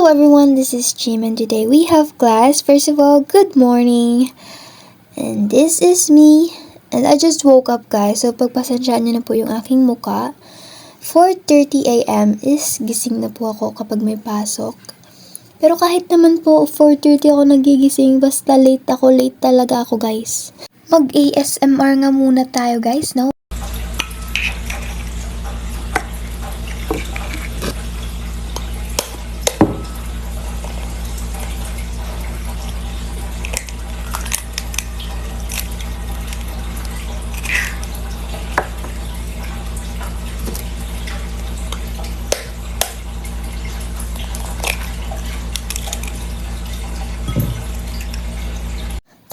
Hello everyone, this is Jim and today we have class. First of all, good morning. And this is me. And I just woke up guys, so pagpasensyaan nyo na po yung aking muka. 4:30 a.m. is gising na po ako kapag may pasok. Pero kahit naman po 4:30 ako nagigising, basta late talaga ako guys. Mag-ASMR nga muna tayo guys, no?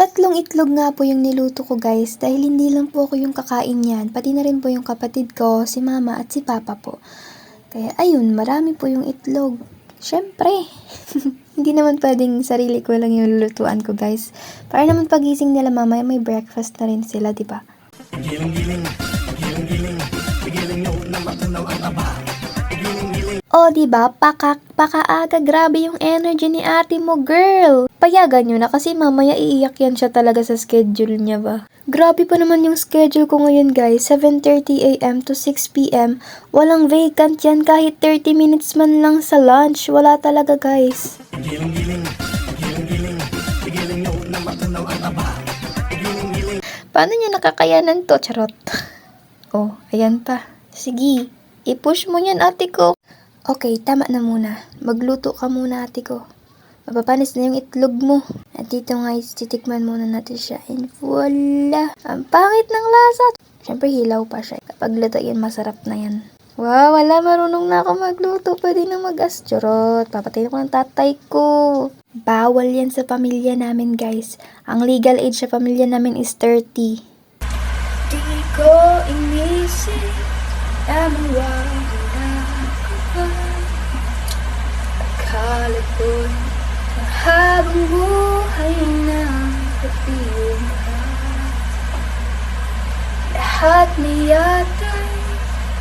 Tatlong itlog nga po yung niluto ko guys dahil hindi lang po ako yung kakain yan, pati na rin po yung kapatid ko, si mama at si papa po. Kaya ayun, marami po yung itlog. Syempre, hindi naman pwedeng sarili ko lang yung lulutuan ko guys. Para naman pagising nila mamaya may breakfast na rin sila, diba? Oh, diba? Pakaaga, grabe yung energy ni ate mo, girl. Payagan nyo na kasi mamaya iiyak yan siya talaga sa schedule niya ba. Grabe pa naman yung schedule ko ngayon guys, 7:30 a.m. to 6 p.m. Walang vacant yan kahit 30 minutes man lang sa lunch. Wala talaga guys. Paano niya nakakayanan to, charot? Oh, ayan pa. Sige, i-push mo yan ate ko. Okay, tama na muna. Magluto ka muna ate ko. Mapapanis na yung itlog mo. At dito guys, titikman muna natin siya. And voila! Ang pangit ng lasa! Siyempre hilaw pa siya. Kapag luto yan, masarap na yan. Wow, wala, marunong na ako magluto. Pwede na mag-aschorot. Papatayin ko ng tatay ko. Bawal yan sa pamilya namin guys. Ang legal age sa pamilya namin is 30. Di ko inisip na mawawala ka. Akala ko ang habang buhay na kapiyong lahat na yata'y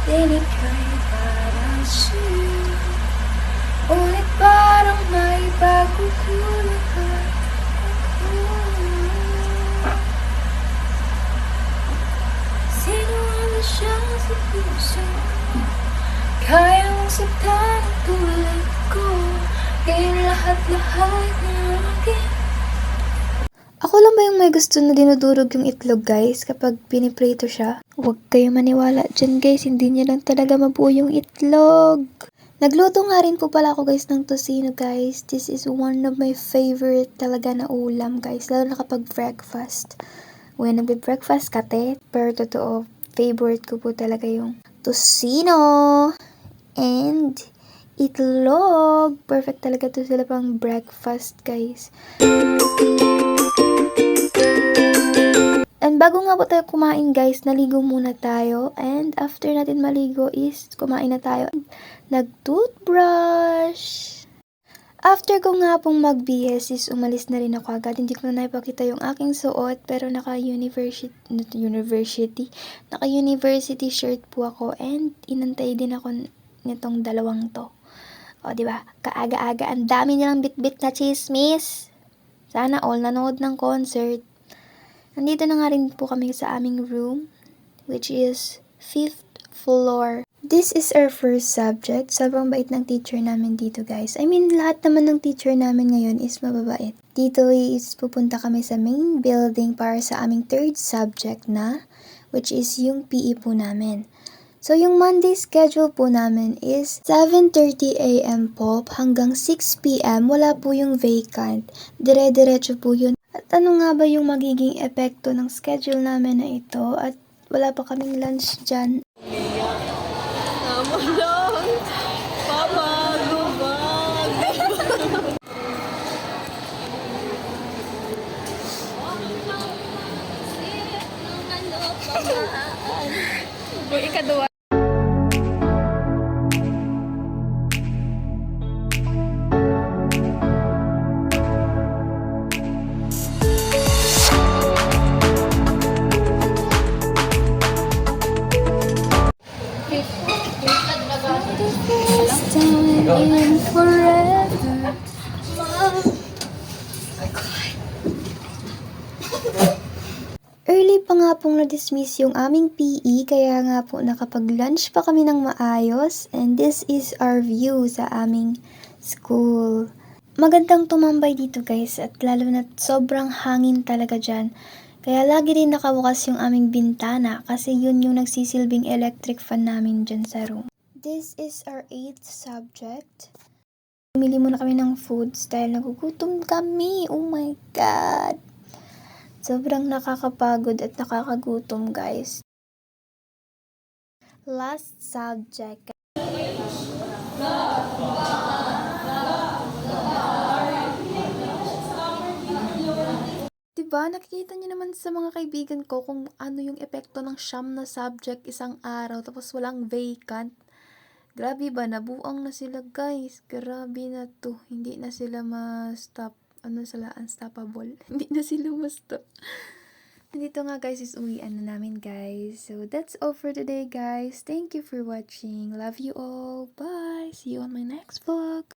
tinitry para sa'yo. Ngunit parang may pagkukulang ako. Sino ang siya sa puso? Kaya mong saktan ang tulad ko. Kaya lahat na akin. Ako lang ba yung may gusto na dinudurog yung itlog guys kapag piniprito siya? Huwag kayo maniwala dyan guys, hindi niya lang talaga mabuo yung itlog. Nagluto nga rin po pala ako guys ng tocino guys. This is one of my favorite talaga na ulam guys, lalo na kapag breakfast. When nagbe-breakfast kate, pero totoo, favorite ko po talaga yung tocino and itlog. Perfect talaga to sila pang breakfast guys. And bago nga po tayo kumain guys, naligo muna tayo. And after natin maligo is kumain na tayo. Nag-toothbrush. After ko nga pong mag-BS is umalis na rin ako agad. Hindi ko na naipakita yung aking suot pero naka-university shirt po ako. And inantay din ako nitong dalawang to. O diba, kaaga-aga. Ang dami nilang bit-bit na chismis. Sana all nanood ng concert. Nandito na nga rin po kami sa aming room, which is 5th floor. This is our first subject. Sobrang bait ng teacher namin dito, guys. I mean, lahat naman ng teacher namin ngayon is mababait. Dito is pupunta kami sa main building para sa aming third subject na, which is yung PE po namin. So, yung Monday schedule po namin is 7:30 a.m. po hanggang 6 p.m. Wala po yung vacant. Dire-diretso po yun. At ano nga ba yung magiging epekto ng schedule namin na ito? At wala pa kaming lunch dyan. Papa, lumag! Ikadua. Early pa nga pong na-dismiss yung aming PE, kaya nga po nakapag-lunch pa kami ng maayos. And this is our view sa aming school. Magandang tumambay dito guys, at lalo na sobrang hangin talaga dyan. Kaya lagi rin nakabukas yung aming bintana kasi yun yung nagsisilbing electric fan namin dyan sa room. This is our 8th subject. Bumili muna kami ng foods dahil nagugutom kami. Oh my God! Sobrang nakakapagod at nakakagutom guys. Last subject. Diba, nakikita niyo naman sa mga kaibigan ko kung ano yung epekto ng siyam na subject isang araw tapos walang vacant. Grabe ba, nabuang na sila guys. Grabe na to. Hindi na sila ma-stop. Ano sila, unstoppable. Hindi na sila ma-stop. Nandito nga guys is uwian na namin guys. So that's all for today guys. Thank you for watching. Love you all. Bye. See you on my next vlog.